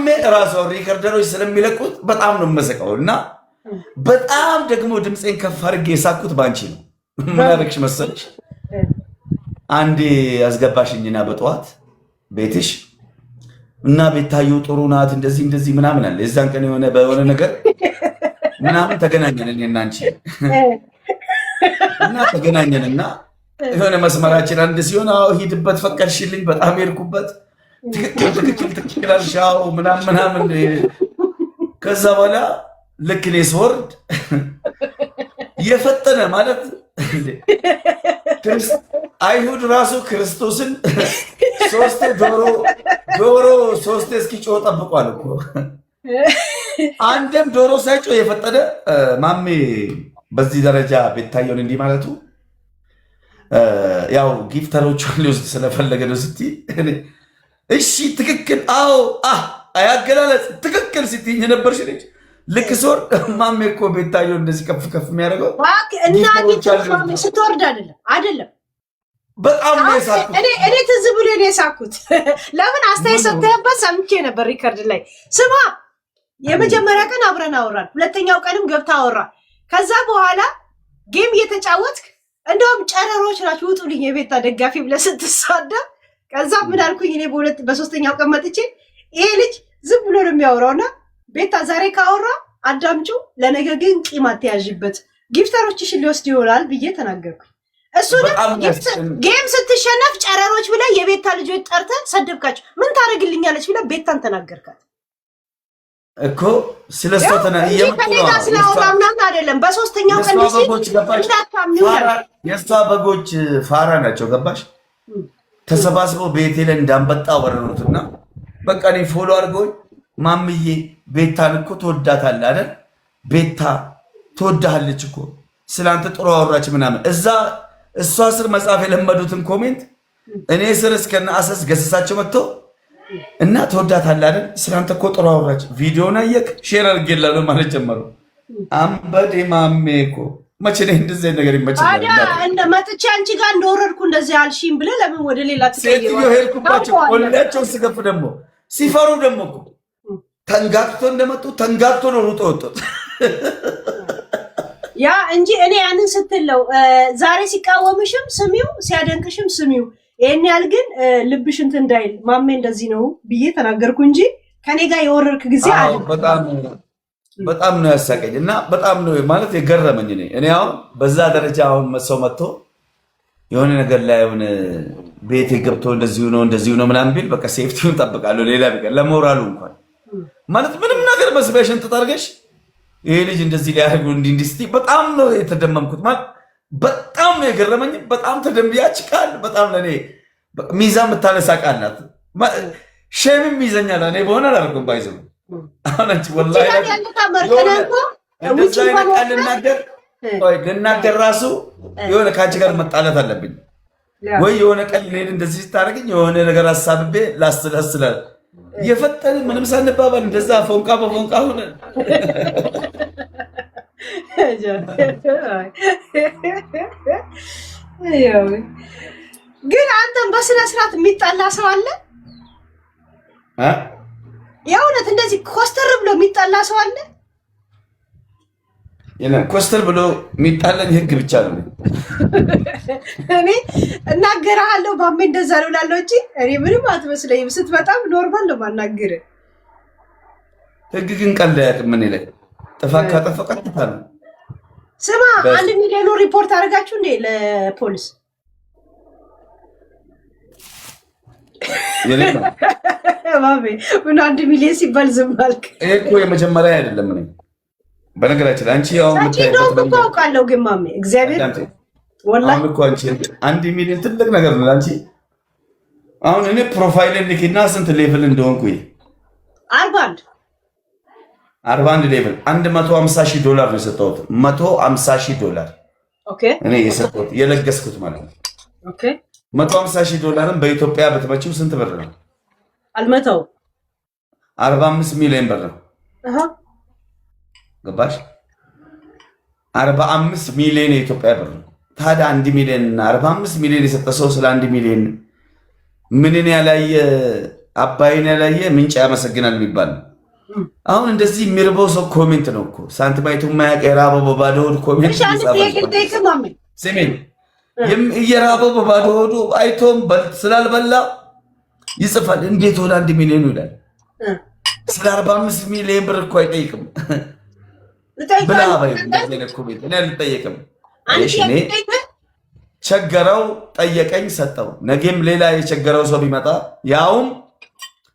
ማሜ ራሱ ሪከርደሮች ስለሚለቁት በጣም ነው የምስቀው እና በጣም ደግሞ ድምፄን ከፍ አድርጌ የሳኩት ባንቺ ነው። ምን አደረግሽ መሰለሽ? አንዴ ያስገባሽኝና በጠዋት ቤትሽ እና ቤታዩ ጥሩ ናት እንደዚህ እንደዚህ ምናምን አለ። የዛን ቀን የሆነ በሆነ ነገር ምናምን ተገናኘን እኔና አንቺ እና ተገናኘንና የሆነ መስመራችን አንድ ሲሆን አዎ ሂድበት ፈቀድሽልኝ። በጣም ሄድኩበት። ትክክል አልሻው ምናምን ከዛ በኋላ ልክ እኔ ስወርድ የፈጠነ ማለት አይሁድ ራሱ ክርስቶስን ዶሮ ሶስቴ እስኪጮህ ጠብቋል እኮ። አንድም ዶሮ ሳይጮህ የፈጠነ ማሜ በዚህ ደረጃ ቤታየውን እንዲህ ማለቱ ያው ጊፍተሮቿን ሊወስድ ስለፈለገ ነው ስትይ እሺ ትክክል አዎ አያገላለጽ ትክክል ስትይኝ የነበርሽ ልጅ ልክ ስወርድ ማሜ እኮ ቤታየው እንደዚህ ከፍ ከፍ የሚያደርገው እና ስትወርድ አይደለም በጣም ነው የሳኩት። እኔ ትዝ ብሎ ነው የሳኩት። ለምን አስተያየት ሰጥተህበት ሰምቼ ነበር ሪከርድ ላይ። ስማ የመጀመሪያ ቀን አብረን አወራን፣ ሁለተኛው ቀንም ገብታ አወራ። ከዛ በኋላ ጌም እየተጫወትክ እንደውም ጨረሮች ናችሁ ውጡልኝ የቤታ ደጋፊ ብለህ ስትሳደብ፣ ከዛ ምን አልኩኝ እኔ በሶስተኛው ቀን መጥቼ ይሄ ልጅ ዝም ብሎ ነው የሚያወራውና ቤታ ዛሬ ካወራ አዳምጩ፣ ለነገ ግን ቂም አትያዥበት፣ ጊፍተሮችሽን ሊወስድ ይሆናል ብዬ ተናገርኩ። እሱንም ጌም ስትሸነፍ ጨረሮች ብለህ የቤታ ልጆች ጠርተህ ሰደብካቸው። ምን ታደርግልኛለች ብለህ ቤታን ተናገርካት እኮ። ስለስተተና ስለአውራ ምናምን አይደለም። በሶስተኛው ቀን የእሷ በጎች ፋራ ናቸው ገባሽ? ተሰባስበው ቤቴ ላይ እንዳንበጣ ወረሩትና በቃ እኔ ፎሎ አድርገውኝ ማምዬ ቤታን እኮ ትወዳታለህ አይደል? ቤታ ትወዳሃለች እኮ ስላንተ ጥሩ አወራች ምናምን። እሷ ስር መጻፍ የለመዱትን ኮሜንት እኔ ስር እስከነ አሰስ ገሰሳቸው መጥቶ እና ትወዳታለህ አይደል? ስላንተ እኮ ጥሩ አወራች፣ ቪዲዮን አየክ ሼር አድርጌላለሁ ማለት ጀመሩ። አምበዴ ማሜ እኮ መቼ ነው እንደዚህ ነገር ይመችላል? እንደ መጥቼ አንቺ ጋር እንደወረድኩ እንደዚህ አልሽኝ ብለህ ለምን ወደ ሌላ ትቀይራለህ? ሴትዮ ሄድኩባቸው ወላቸው ስገፍ ደግሞ ሲፈሩ ደግሞ እኮ ተንጋግቶ እንደመጡ ተንጋግቶ ነው ሩጦ ወጡት። ያ እንጂ እኔ ያንን ስትለው ዛሬ ሲቃወምሽም ስሚው ሲያደንቅሽም ስሚው። ይሄን ያህል ግን ልብሽ እንትን እንዳይል ማሜ እንደዚህ ነው ብዬ ተናገርኩ እንጂ ከኔ ጋር የወረርክ ጊዜ አለ። በጣም ነው ያሳቀኝ እና በጣም ነው ማለት የገረመኝ። እኔ አሁን በዛ ደረጃ አሁን ሰው መጥቶ የሆነ ነገር ላይ የሆነ ቤቴ ገብቶ እንደዚሁ ነው ምናምን ቢል በቃ ሴፍቲውን ጠብቃለሁ። ሌላ ቢቀር ለሞራሉ እንኳን ማለት ምንም ነገር መስበሽን ተጣርገሽ ይሄ ልጅ እንደዚህ ሊያደርጉ እንዲህ ስትይ በጣም ነው የተደመምኩት። ማለት በጣም ነው የገረመኝ። በጣም ተደምያች ቃል በጣም ለኔ ሚዛን የምታነሳ ቃል ናት። ሼምም ይዘኛል። እኔ በሆነ አላደርገውም ባይዘው አሁንች ወላሂ ልናገር ራሱ የሆነ ከአንቺ ጋር መጣላት አለብኝ ወይ የሆነ ቀን ሌል እንደዚህ ስታደርግኝ የሆነ ነገር አሳብቤ ላስላስላል የፈጠን ምንም ሳንባባል እንደዛ ፎንቃ በፎንቃ ሆነ። ግን አንተም በስነ ስርዓት የሚጣላ ሰው አለ? የእውነት እንደዚህ ኮስተር ብሎ የሚጣላ ሰው አለ? ኮስተር ብሎ የሚጣላኝ ህግ ብቻ ነው። እኔ እናገርሃለሁ ባሜ እንደዛ ነው እላለሁ እንጂ እኔ ምንም አትመስለኝም። ስትመጣም ኖርማል ነው ማናገር። ህግ ግን ቀልድ አያውቅም። ምን ላይ ጥፋት ካጠፋ ቀጥታ ነው። ስማ 1 ሚሊዮን ሪፖርት አደረጋችሁ እንዴ ለፖሊስ? ባሜ ምን 1 ሚሊዮን ሲባል ዝም አልክ? ይሄ እኮ የመጀመሪያ አይደለም። እኔ በነገራችን አንቺ ያው አውቃለሁ ግን ማሜ እግዚአብሔር ወላሂ እኮ አንቺ 1 ሚሊዮን ትልቅ ነገር ነው አንቺ። አሁን እኔ ፕሮፋይልን ልኪና ስንት ሌቭል እንደሆንኩ 41 ሌቭል $150,000 ነው የሰጠሁት። $150,000 ኦኬ እኔ የሰጠሁት የለገስኩት ማለት ነው። ኦኬ $150,000 በኢትዮጵያ ብትመጪው ስንት ብር ነው? አልመተው 45 ሚሊዮን ብር ነው። ገባሽ? 45 ሚሊዮን የኢትዮጵያ ብር ነው። ታዲያ 1 ሚሊዮን እና 45 ሚሊዮን የሰጠ ሰው ስለ 1 ሚሊዮን ምንን ያላየ አባይን ያላየ ምንጭ ያመሰግናል የሚባል ነው። አሁን እንደዚህ የሚርበው ሰው ኮሜንት ነው እኮ ሳንቲም አይቶ የማያውቅ የራበው በባዶ ሆድ ኮሜንት ስሜን እየራበው በባዶ ሆዱ አይቶም ስላልበላ ይጽፋል። እንዴት ሆነ 1 ሚሊዮን ይላል። ስለ 45 ሚሊዮን ብር እኮ አይጠይቅም። ብላ ባይ ኮሜንት እኔ አልጠየቅም። እኔ ቸገረው ጠየቀኝ ሰጠው። ነገም ሌላ የቸገረው ሰው ቢመጣ ያውም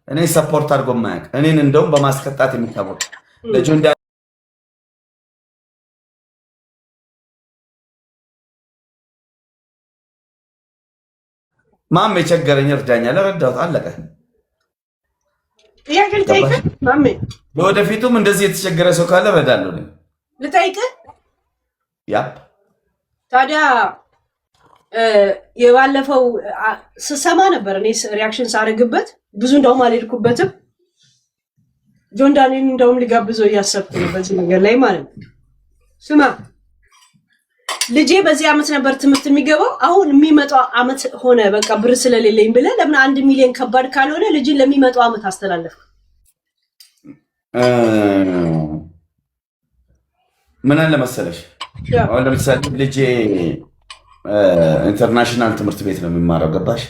እኔ ሰፖርት አድርጎ ማያውቅ እኔን እንደውም በማስቀጣት የሚታወቅ ለጆንዳ ማም የቸገረኝ እርዳኛ ለረዳሁት አለቀ። ለወደፊቱም እንደዚህ የተቸገረ ሰው ካለ እረዳለሁ። ልጠይቅህ ያፕ ታዲያ የባለፈው ስሰማ ነበር እኔ ሪያክሽን ሳደርግበት ብዙ እንደውም አልሄድኩበትም። ጆን ዳንኤል እንደውም ሊጋብዘው እያሰብኩ ነው በዚህ ነገር ላይ ማለት ነው። ስማ ልጄ በዚህ ዓመት ነበር ትምህርት የሚገባው አሁን የሚመጣው ዓመት ሆነ በቃ ብር ስለሌለኝ ብለህ ለምን 1 ሚሊዮን ከባድ ካልሆነ ልጅን ለሚመጣው ዓመት አስተላለፍክ? ምን አለ መሰለሽ አሁን ለምሳሌ ልጄ ኢንተርናሽናል ትምህርት ቤት ነው የሚማረው ገባሽ?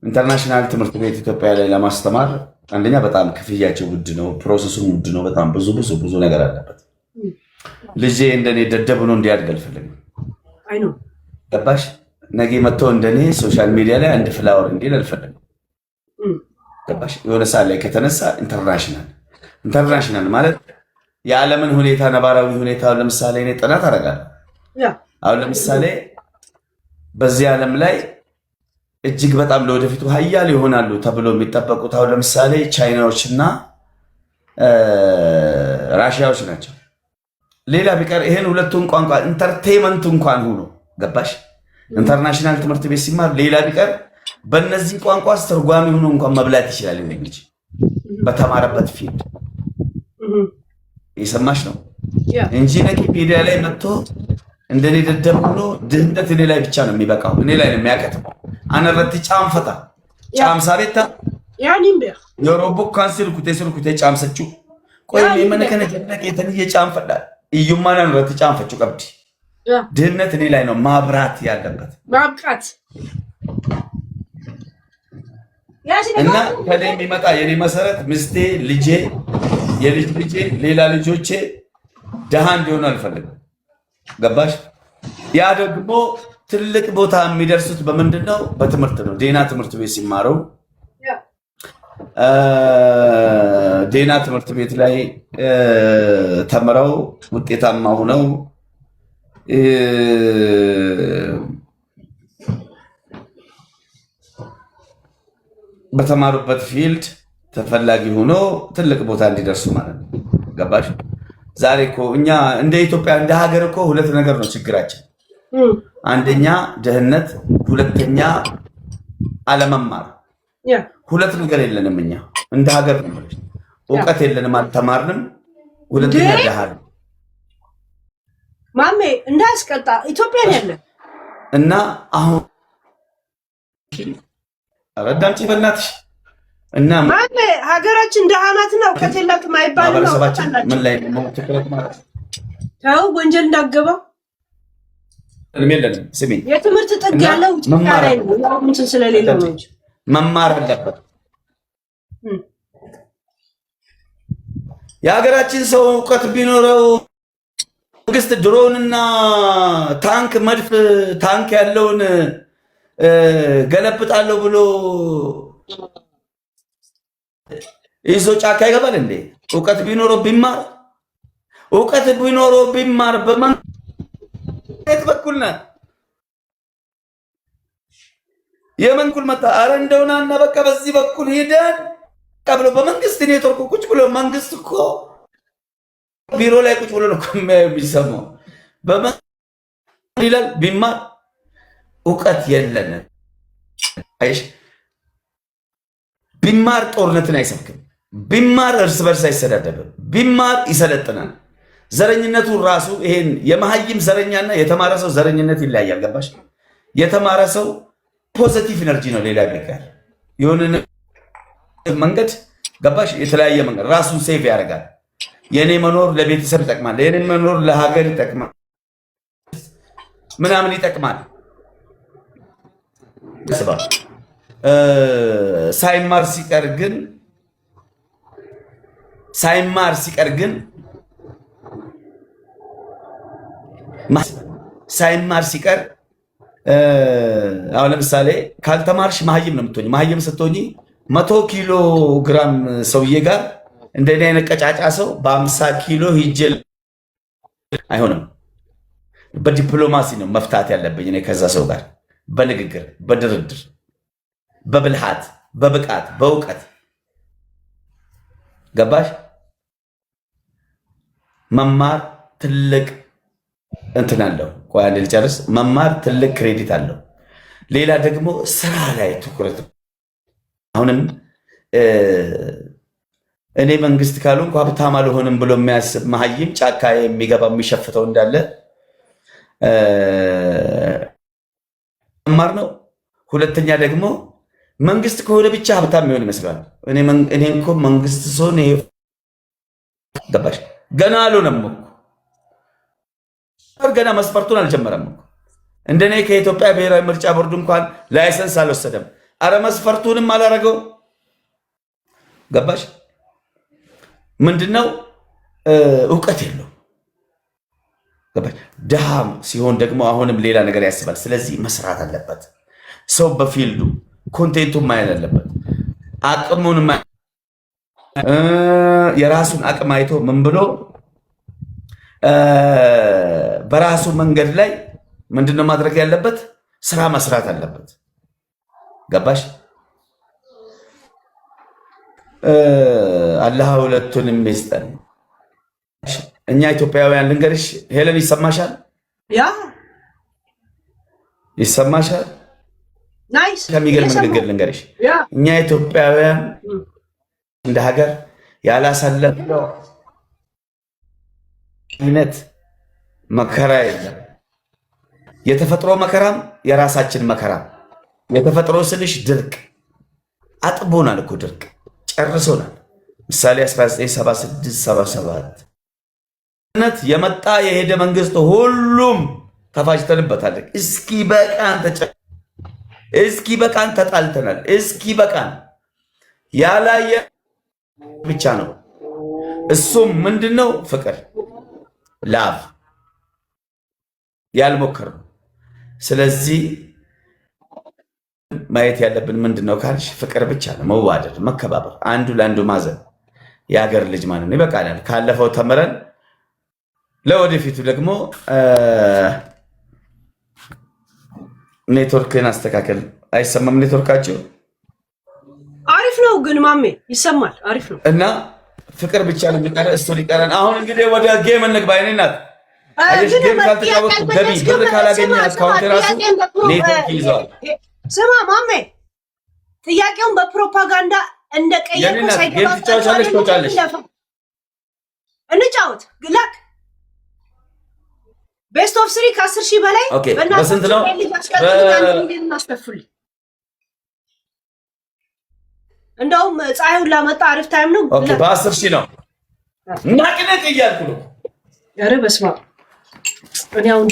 ኢንተርናሽናል ትምህርት ቤት ኢትዮጵያ ላይ ለማስተማር አንደኛ በጣም ክፍያቸው ውድ ነው፣ ፕሮሰሱም ውድ ነው። በጣም ብዙ ነገር አለበት። ልጄ እንደኔ ደደብ ሆኖ እንዲያድግ አልፈልግም። ገባሽ? ነገ መጥቶ እንደኔ ሶሻል ሚዲያ ላይ አንድ ፍላወር እንዲል አልፈልግም። ገባሽ? የሆነ ሰዓት ላይ ከተነሳ ኢንተርናሽናል ማለት የዓለምን ሁኔታ ነባራዊ ሁኔታ ለምሳሌ እኔ ጥናት አደርጋለሁ። አሁን ለምሳሌ በዚህ ዓለም ላይ እጅግ በጣም ለወደፊቱ ሀያል ይሆናሉ ተብሎ የሚጠበቁት አሁን ለምሳሌ ቻይናዎች እና ራሽያዎች ናቸው። ሌላ ቢቀር ይሄን ሁለቱን ቋንቋ ኢንተርቴይመንት እንኳን ሆኖ ገባሽ? ኢንተርናሽናል ትምህርት ቤት ሲማር ሌላ ቢቀር በእነዚህ ቋንቋ አስተርጓሚ ሆኖ እንኳን መብላት ይችላል እንጂ በተማረበት ፊልድ የሰማሽ ነው እንጂ ነገ ሚዲያ ላይ መጥቶ እንደኔ ደደብ ብሎ ድህነት እኔ ላይ ብቻ ነው የሚበቃው፣ እኔ ላይ ነው የሚያቀተው። አነረት ጫምፈታ ጫምሳሬታ ያኒም ቢያ የሮቦ ካንሰር ኩቴ ጫምሰቹ ቆይ የመነከነ ደነቀ የተንየ ጫምፈዳ እዩማና አነረት ጫምፈቹ ቀብዲ ድህነት እኔ ላይ ነው ማብራት ያለበት ማብቃት እና ከኔ የሚመጣ የኔ መሰረት ምስቴ፣ ልጄ፣ የልጅ ልጄ፣ ሌላ ልጆቼ ደሃ እንዲሆኑ አልፈልግም። ገባሽ? ያ ደግሞ ትልቅ ቦታ የሚደርሱት በምንድን ነው? በትምህርት ነው። ዴና ትምህርት ቤት ሲማሩ ዴና ትምህርት ቤት ላይ ተምረው ውጤታማ ሆነው በተማሩበት ፊልድ ተፈላጊ ሆኖ ትልቅ ቦታ እንዲደርሱ ማለት ነው። ገባሽ? ዛሬ እኮ እኛ እንደ ኢትዮጵያ እንደ ሀገር እኮ ሁለት ነገር ነው ችግራችን። አንደኛ ድህነት፣ ሁለተኛ አለመማር። ሁለት ነገር የለንም እኛ እንደ ሀገር ነው። እውቀት የለንም፣ አልተማርንም። ሁለተኛ ድሃ ነው። ማሜ እንዳያስቀጣ ኢትዮጵያ ያለ እና አሁን አረዳምጪ በእናትሽ እና ማሜ ሀገራችን ደሃ ናት ነው ከተላክ ማይባል ነው። ምን ላይ ነው ትክክለት ማለት ታው ወንጀል እንዳገባ እልሜለን ስሚ የትምህርት ጥግ ያለው ላይ ነው። ያው ምን ስለሌለው ነው እንጂ መማር አለበት። የሀገራችን ሰው እውቀት ቢኖረው መንግስት ድሮንና ታንክ መድፍ ታንክ ያለውን ገለብጣለሁ ብሎ ይዞ ጫካ ይገባል እንዴ? እውቀት ቢኖረው ቢማር በመንግስት በኩል ነው የመንኩል መጣ። አረ እንደውናና በቃ በዚህ በኩል ሄደን ቀብሎ በመንግስት ኔትወርክ ቁጭ ብሎ መንግስት እኮ ቢሮ ላይ ቁጭ ብሎ ነው የሚሰማው። በመንግስት ይላል ቢማር እውቀት የለንም። አይሽ ቢማር ጦርነትን አይሰብክም። ቢማር እርስ በርስ አይሰዳደብም። ቢማር ይሰለጥናል። ዘረኝነቱ ራሱ ይሄን የመሀይም ዘረኛና የተማረ ሰው ዘረኝነት ይለያያል። ገባሽ? የተማረ ሰው ፖዚቲቭ ኢነርጂ ነው ሌላ ነገር የሆነ መንገድ ገባሽ? የተለያየ መንገድ ራሱን ሴቭ ያደርጋል። የኔ መኖር ለቤተሰብ ይጠቅማል፣ የኔ መኖር ለሀገር ይጠቅማል፣ ምናምን ይጠቅማል። ሳይማር ሲቀር አሁን ለምሳሌ ካልተማርሽ መሀይም ነው የምትሆኝ። መሀይም ስትሆኝ 100 ኪሎ ግራም ሰውዬ ጋር እንደኔ አይነት ቀጫጫ ሰው በ50 ኪሎ ሂጅ አይሆንም። በዲፕሎማሲ ነው መፍታት ያለብኝ እኔ ከዛ ሰው ጋር በንግግር፣ በድርድር፣ በብልሃት፣ በብቃት፣ በእውቀት ገባሽ? መማር ትልቅ እንትን አለው። ቆይ አንዴ ልጨርስ። መማር ትልቅ ክሬዲት አለው። ሌላ ደግሞ ስራ ላይ ትኩረት። አሁንም እኔ መንግስት ካልሆንኩ ሀብታም አልሆንም ብሎ የሚያስብ መሀይም ጫካ የሚገባ የሚሸፍተው እንዳለ መማር ነው። ሁለተኛ ደግሞ መንግስት ከሆነ ብቻ ሀብታም የሚሆን ይመስላል። እኔ እኮ መንግስት ሲሆን ይሄ ገባሽ? ገና አልሆነም እኮ ገና መስፈርቱን አልጀመረም እኮ። እንደኔ ከኢትዮጵያ ብሔራዊ ምርጫ ቦርድ እንኳን ላይሰንስ አልወሰደም። አረ መስፈርቱንም አላረገው። ገባሽ? ምንድነው? እውቀት የለው። ገባሽ? ድሃ ሲሆን ደግሞ አሁንም ሌላ ነገር ያስባል። ስለዚህ መስራት አለበት ሰው በፊልዱ ኮንቴንቱን ማየት አለበት። አቅሙን የራሱን አቅም አይቶ ምን ብሎ በራሱ መንገድ ላይ ምንድነው ማድረግ ያለበት? ስራ መስራት አለበት። ገባሽ? አላህ ሁለቱንም ይስጠን። እኛ ኢትዮጵያውያን ልንገርሽ ሄለን፣ ይሰማሻል? ያ ይሰማሻል? ናይስ። ከሚገርም ንግግር ልንገርሽ፣ እኛ ኢትዮጵያውያን እንደ ሀገር ያላሳለፍነው አይነት መከራ የለም። የተፈጥሮ መከራም የራሳችን መከራም። የተፈጥሮ ስልሽ ድርቅ አጥቦናል እኮ ድርቅ ጨርሶናል። ምሳሌ 1976-77 የመጣ የሄደ መንግስት ሁሉም ተፋጅተንበታል። እስኪ በቃን ተጣልተናል። እስኪ በቃን ያላየ ብቻ ነው። እሱም ምንድነው? ፍቅር ላቭ ያልሞከርነው። ስለዚህ ማየት ያለብን ምንድነው ካልሽ ፍቅር ብቻ ነው። መዋደድ፣ መከባበር፣ አንዱ ለአንዱ ማዘን። የሀገር ልጅ ማለት ነው። ይበቃናል። ካለፈው ተምረን ለወደፊቱ ደግሞ ኔትወርክን አስተካከል። አይሰማም ኔትወርካቸው? አሪፍ ነው ግን ማሜ ይሰማል። አሪፍ ነው እና ፍቅር ብቻ ነው የሚቀረ። እሱ ሊቀረን። አሁን እንግዲህ ወደ ጌም እንግባ። እኔ ናት አየሽ፣ ጌም ካልተጫወቱ ገቢ ብር ካላገኘ አካውንት ራሱ ኔትወርክ ይዘዋል። ስማ ማሜ፣ ጥያቄውን በፕሮፓጋንዳ እንደቀየርኩ ሳይገባ ትጫወቻለሽ። እንጫወት ግላክ ቤስት ኦፍ 3 ከ10 ሺህ በላይ በስንት ነው? እናስከፍል። እንደውም ፀሐዩን ላመጣ አሪፍ ታይም ነው። በ10 ሺህ ነው ናቅነቅ እያልኩ ነው። ኧረ በስመ አብ። እኔ አሁን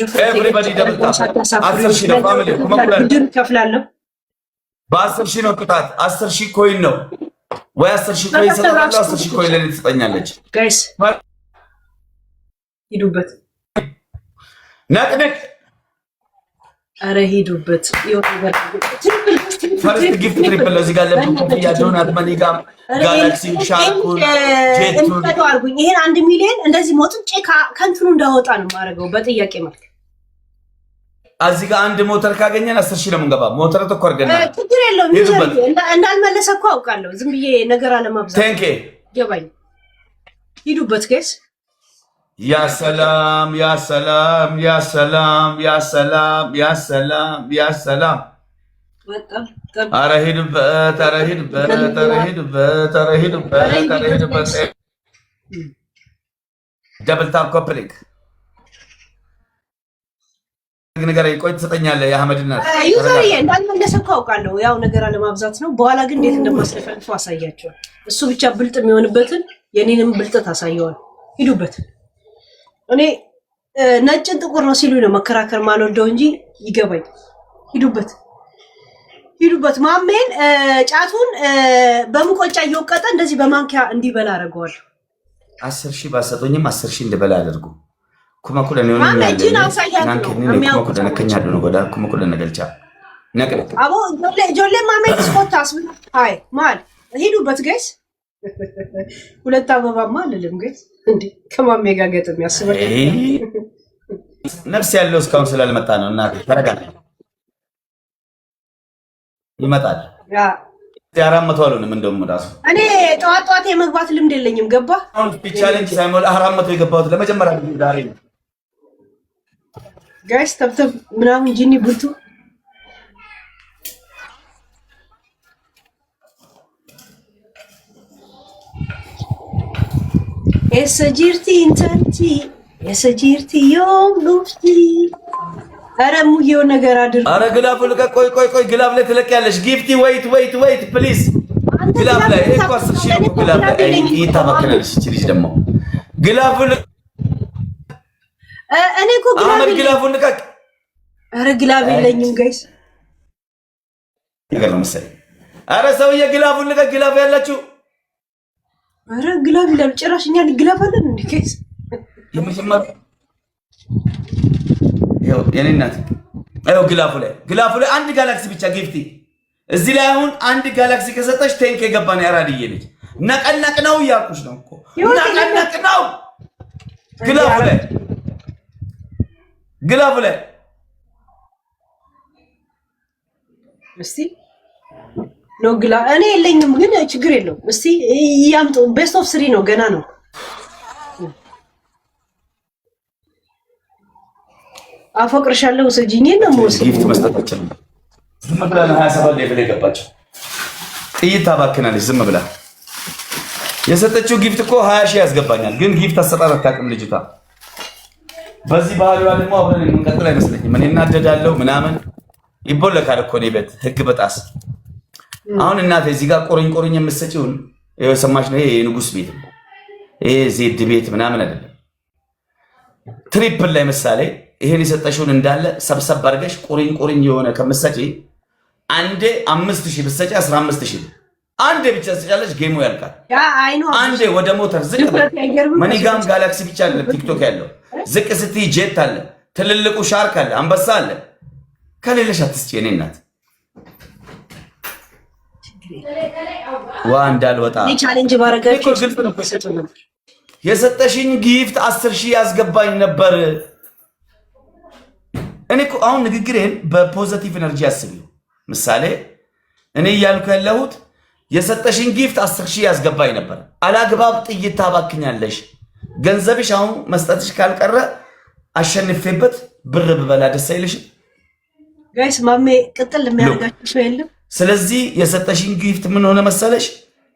ከፍላለሁ። በ10 ሺህ ነው ቅጣት። 10 ሺህ ኮይን ነው ወይ 10 ሺህ ኮይን ሰጣለሁ። 10 ሺህ ኮይን ለኔ ትሰጠኛለች። ጋይስ ሂዱበት፣ ነቅነቅ። ኧረ ሂዱበት። ፈርስት ጊፍት ትሪፕል እዚህ ጋር ለምን ኮፍያ ዶናት መኒጋም ጋላክሲ ሻርኩን ጄቱን አድርጉኝ። ይሄን 1 ሚሊዮን እንደዚህ ሞጥጬ ከእንትኑ እንዳወጣ ነው የማደርገው በጥያቄ መልክ። እዚህ ጋር አንድ ሞተር ካገኘን 10 ሺህ ነው የምንገባ። ሞተር ተኮርገና ችግር የለውም። እንዳልመለሰ እኮ አውቃለሁ። ዝም ብዬ ነገር አለማብዛት ቴንኬ ገባኝ። ሂዱበት ጋይስ። ያ ሰላም ያ ሰላም ያ ሰላም ያ ሰላም ያ ሰላም ያ ሰላም። ኧረ ሂዱበት፣ ኧረ ሂዱበት፣ ኧረ ሂዱበት፣ ኧረ ሂዱበት፣ ኧረ ሂዱበት። ደብል ታፕ ኮፕሊንግ ነገር ቆይ ትሰጠኛለህ። የአህመድ እናት ዩዘርዬ እንዳልመለሰኩ አውቃለሁ። ያው ነገር አለማብዛት ነው። በኋላ ግን እንዴት እንደማስለፈልፈው አሳያቸዋል። እሱ ብቻ ብልጥ የሚሆንበትን የኔንም ብልጠት አሳየዋል። ሂዱበት። እኔ ነጭን ጥቁር ነው ሲሉ ነው መከራከር ማልወደው እንጂ ይገባኝ። ሂዱበት። ማሜን ጫቱን በሙቆጫ እየወቀጠ እንደዚህ በማንኪያ እንዲበላ አደርገዋለሁ። 10,000 ባሰጡኝም 10,000 እንድበላ አድርጉ። ኩማ ኩለ ነው እጅን አውሳያለሁ። አቦ ጆሌ ማሜን ስፖታስ አይ ማል ሂዱበት ጋይስ። ሁለት አበባማ አልልም ጋይስ። እንዴ ከማሜ ጋር ገጥም ያስበል። ነፍስ ያለው እስካሁን ስላልመጣ ነው። እና ተረጋጋ ይመጣል። ያ 400 አሉንም እንደውም ራሱ እኔ ጠዋት የመግባት ልምድ የለኝም። ገባ አሁን ቻሌንጅ ሳይሞላ 400 የገባሁት ለመጀመሪያ ጊዜ ዛሬ ነው ጋይስ። ተብተብ ምናምን ጂኒ ቡልቱ ኤሰጂርቲ ኢንተንቲ ኤሰጂርቲ ዮም ሉፍቲ አረ ሙዬው ነገር አድርግ። አረ ግላፍ ልቀ ቆይ ግላፍ ላይ ትለቂያለሽ። ጊፍቲ ዌይት ፕሊዝ ግላፍ ላይ እኮ 10,000 ነው። ግላፍ ላይ ይታባከናልሽ። እቺ ልጅ ደግሞ ግላፍ እኔ እኮ ግላፍ ልቀቅ። አረ ግላፍ የለኝም ጋይስ ነገር ነው መሰለኝ። አረ ሰውዬ ግላፍ ልቀቅ። ግላፍ ያላችሁ አረ ግላፍ ይላል ጭራሽ። እኛ ግላፍ አለን እንዴ ጋይስ? የመጀመር ያው የኔ እናት አዩ ግላፉ ላይ አንድ ጋላክሲ ብቻ ጊፍቲ እዚህ ላይ አሁን አንድ ጋላክሲ ከሰጠሽ ቴንክ የገባን ያራድዬ ልጅ ነቀነቅ ነው እያልኩሽ ነው እኮ ነቀነቅ ነው። ግላፉ ላይ እስቲ ነው ግላ እኔ የለኝም ግን ችግር የለውም። እስቲ ያምጡ። ቤስት ኦፍ 3 ነው ገና ነው። አፈቅርሻለሁ ወሰጂኝ ነው ሞስ ጊፍት መስጠት ይችላል። ዝም ብላ 27 ሌቭል የገባችው ጥይት ታባክናለች። ዝም ብላ የሰጠችው ጊፍት እኮ 20,000 ያስገባኛል። ግን ጊፍት አሰጣጥ አታውቅም ልጅቷ። በዚህ ባህሪዋ ደግሞ አብረን የምንቀጥል አይመስለኝም። እኔ እናደዳለሁ ምናምን ይቦለካል እኮ እኔ ቤት ህግ በጣስ። አሁን እናቴ እዚህ ጋር ቆርኝ የምትሰጪውን የሰማሽ ነው። ይሄ የንጉስ ቤት ይሄ ዜድ ቤት ምናምን አይደለም። ትሪፕል ላይ ምሳሌ ይሄን የሰጠሽውን እንዳለ ሰብሰብ አድርገሽ ቁሪኝ የሆነ ከምትሰጪ አንዴ 5,000 ብትሰጪ 15,000 አንዴ ብቻ ትሰጫለሽ። ጌሙ ያልቃል። አንዴ ወደ ሞተር ዝቅ መኒጋም ጋላክሲ ብቻ አለ ቲክቶክ ያለው ዝቅ ስትይ ጄት አለ፣ ትልልቁ ሻርክ አለ፣ አንበሳ አለ። ከሌለሽ አትስጪ የኔ እናት። ዋ እንዳልወጣ ቻሌንጅ ባረጋችሁ የሰጠሽኝ ጊፍት 10,000 ያስገባኝ ነበር። እኔ እኮ አሁን ንግግሬን በፖዚቲቭ ኤነርጂ አስቢው። ምሳሌ እኔ እያልኩ ያለሁት የሰጠሽኝ ጊፍት 10,000 ያስገባኝ ነበር። አላግባብ ጥይት ታባክኛለሽ። ገንዘብሽ አሁን መስጠትሽ ካልቀረ አሸንፌበት ብር ብበላ ደስ አይልሽም? ጋይስ ማሜ ቅጥል የሚያደርጋችሁ ሰው የለም። ስለዚህ የሰጠሽኝ ጊፍት ምን ሆነ መሰለሽ?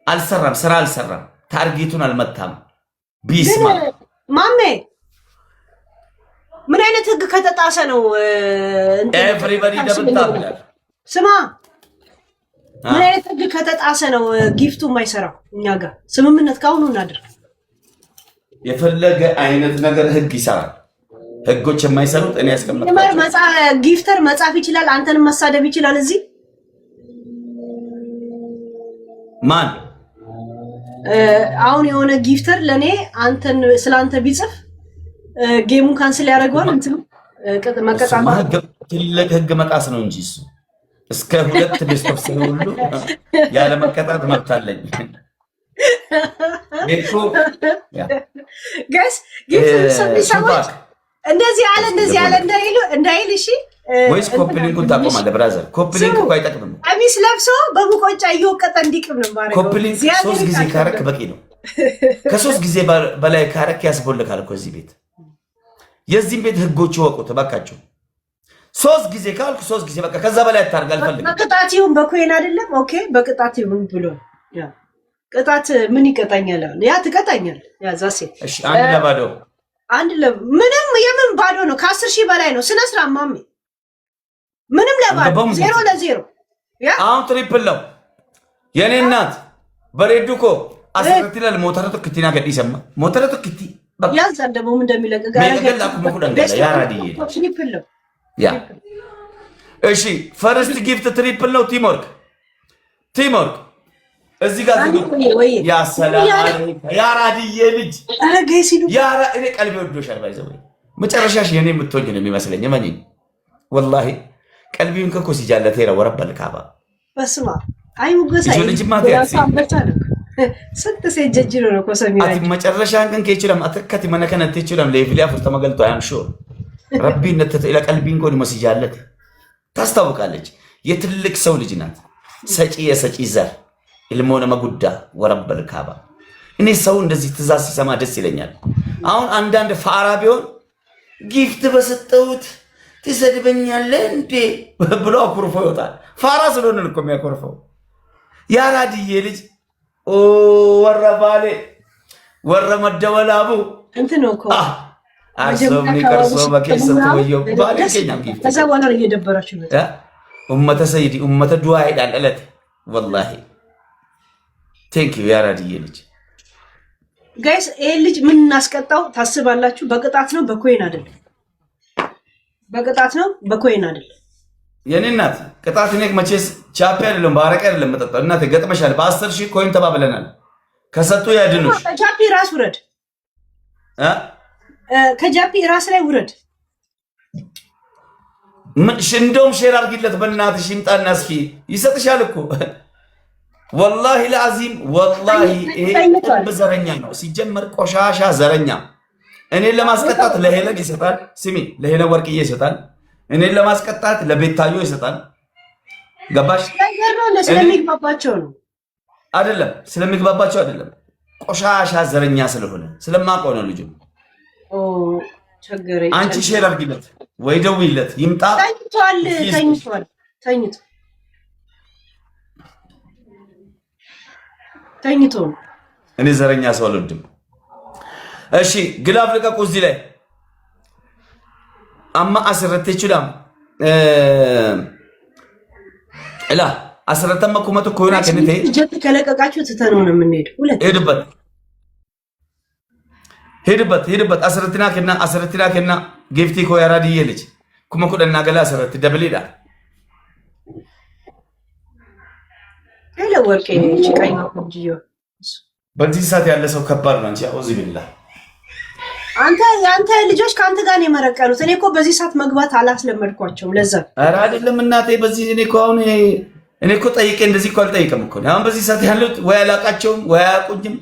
አልሰራም፣ ስራ አልሰራም፣ ታርጌቱን አልመታም። ቢስማ ማሜ ምን አይነት ህግ ከተጣሰ ነው? ኤቭሪባዲ ደብታ ብላል። ስማ ምን አይነት ህግ ከተጣሰ ነው ጊፍቱ የማይሰራው? እኛ ጋር ስምምነት ካሁኑ እናድርግ። የፈለገ አይነት ነገር ህግ ይሰራል። ህጎች የማይሰሩት እኔ ያስቀምጣለሁ። ጊፍተር መጻፍ ይችላል፣ አንተንም መሳደብ ይችላል። እዚህ ማን አሁን የሆነ ጊፍተር ለኔ አንተን ስላንተ ቢጽፍ ጌሙን ካንስል ያደርገዋል። እንትም መቀጣት ትልቅ ህግ መጣስ ነው እንጂ እሱ እስከ 2 ቤስት ኦፍ 3 ሁሉ ያለ መቀጣት መብት አለኝ። ጋይስ ጊፍት ሰምሰማች እንደዚህ አለ እንዳይል እሺ። ወይስ ኮፕሊንኩን ታቆማለህ? ብራዘር ኮፕሊንክ እኮ አይጠቅምም። ቀሚስ ለብሶ በሙቆጫ እየወቀጠ እንዲቅም ነው ማለት ነው። ኮፕሊንክ 3 ጊዜ ካረክ በቂ ነው። ከ3 ጊዜ በላይ ካረክ ያስቦልካል እኮ እዚህ ቤት። የዚህም ቤት ህጎች ይወቁት እባካችሁ። 3 ጊዜ ካልክ 3 ጊዜ በቃ፣ ከዛ በላይ አታርግ አልፈልግም። በቅጣት ይሁን በኮይን አይደለም። ኦኬ በቅጣት ይሁን ብሎ ያ ቅጣት ምን ይቀጣኛል? ያ ትቀጣኛል። ያ ዛሴ እሺ አንድ ለባዶ ምንም የምን ባዶ ነው? ከ10,000 በላይ ነው። ስነ ስርዓት ማሜ ምንም ለባዶ 0-0 ያ አሁን ትሪፕል ነው የኔ እናት በሬዱኮ አስረቲ ለል ሞተረቱ ክቲና ገዲሰማ ሞተረቱ ክቲ ያዛ ደግሞ ምን እንደሚለቅ ገላኩ መኩዳን ገላ ያራዲ ትሪፕል ነው ያ እሺ ፈርስት ጊፍት ትሪፕል ነው ቲምወርክ እዚህ ጋር ያ ሰላም አለይኩም ያራዲዬ ልጅ ያራ እኔ ቀልቤ ወዶሻል ባይዘው መጨረሻሽ የኔ የምትወኝ ነው የሚመስለኝ ማንኝ ወላሂ ቀልቢን ከኮ ሲጃለተ ነው ወረበል ካባ በስማ አይ ሙገሳይ ልጅ ማተያሲ ስንት ሰጀጅሮ ነው ኮሰሚራ አቲ መጨረሻን ከን ከይችላም አተከቲ መነከነት ይችላም ለይፍሊያ ፍርተ መገልጦ አም ሹር ረቢ ነተተ ኢላ ቀልቢን ኮን መስጃለተ ታስታውቃለች የትልቅ ሰው ልጅ ናት ሰጪ የሰጪ ዘር ilmoona magudda ወረበል ካባ እኔ ሰው እንደዚህ ትዛዝ ሲሰማ ደስ ይለኛል አሁን አንዳንድ ፋራ ቢሆን ጊፍት በሰጠውት ትሰድበኛለህ እንዴ ብሎ አኩርፎ ይወጣል ፋራ ስለሆነ እኮ የሚያኮርፈው ያራዲዬ ልጅ ኦ ወረባሌ ወረመደወላቡ እንትን እኮ አርሶም ይቀርሶ በከሰቱ ወየው ባለ ከኛም ጊፍት ከዛ በኋላ እየደበራችሁ ነው ኡመተ ሰይዲ ኡመተ ዱዓ ይላል እለት ወላሂ ቴንክ ዩ ያራዲዬ ልጅ ጋይስ ይሄ ልጅ ምን እናስቀጣው ታስባላችሁ በቅጣት ነው በኮይን አይደለም በቅጣት ነው በኮይን አይደለም የኔ እናት ቅጣት ነው መቼስ ቻፒ አይደለም ባረቀ አይደለም መጠጣው እናቴ ገጥመሻል በ10,000 ኮይን ተባብለናል ከሰጡ ያድኑሽ ከጃፒ ራስ ውረድ ከጃፒ ራስ ላይ ውረድ ምን እንደውም ሼር አድርጊለት በእናትሽ ይምጣና እስኪ ይሰጥሻል እኮ والله العظيم والله በዘረኛ ነው ሲጀመር ቆሻሻ ዘረኛ እኔን ለማስቀጣት ለሄለን ይሰጣል ስሚ ለሄለን ወርቅዬ ይሰጣል እኔን ለማስቀጣት ለቤታዮ ይሰጣል ገባሽ ነገር ነው ስለሚግባባቸው ነው አይደለም ስለሚግባባቸው አይደለም ቆሻሻ ዘረኛ ስለሆነ ስለማቆ ነው ልጁ ኦ ቸገረኝ አንቺ ሼር አድርጊለት ወይ ደውይለት ይምጣ ተኝቶ እኔ ዘረኛ ሰው አልወድም እሺ ግላፍ ልቀቁ እዚህ ላይ አማ አስረተ ይችላል እላ አስረተማ ኩመቱ ኮይና ከነቴ ጀት ከለቀቃችሁ ተተነው ነው የምንሄደው ሁለት ሄድበት አስረትና ከና ጊፍቲ ኮ ያራዲዬ ልጅ ኩመ ኩደና ገላ አስረት ደብሊዳ ሄሎ ወርቄ ጭቃኝ ነው በዚህ ሰዓት ያለ ሰው ከባድ ነው እንጂ አውዚ ቢላ አንተ ልጆች ካንተ ጋር ነው የመረቀሉት እኔ እኮ በዚህ ሰዓት መግባት አላስለመድኳቸውም ለዛ ኧረ አይደለም እናቴ በዚህ እኔ እኮ አሁን እኔ እኮ ጠይቄ እንደዚህ እኮ አልጠይቅም እኮ አሁን በዚህ ሰዓት ያሉት ወይ አላቃቸውም ወይ አያውቁኝም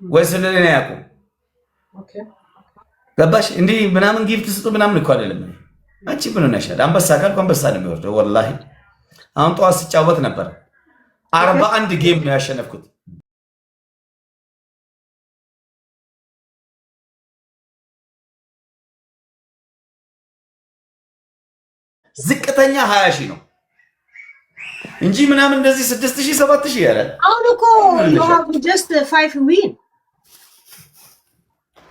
ወይ ስለኔ አያውቁም ኦኬ ገባሽ እንዲህ ምናምን ጊፍት ስጡ ምናምን እኮ አይደለም አንቺ ምን ሆነሻል አንበሳ ካልኩ አንበሳ ነው የሚወርደው ወላሂ አሁን ጠዋት ስጫወት ነበር 41 ጌም ነው ያሸነፍኩት ዝቅተኛ 20,000 ነው እንጂ ምናምን እንደዚህ 6,000 7,000 ያለ አሁን እኮ you have just 5 win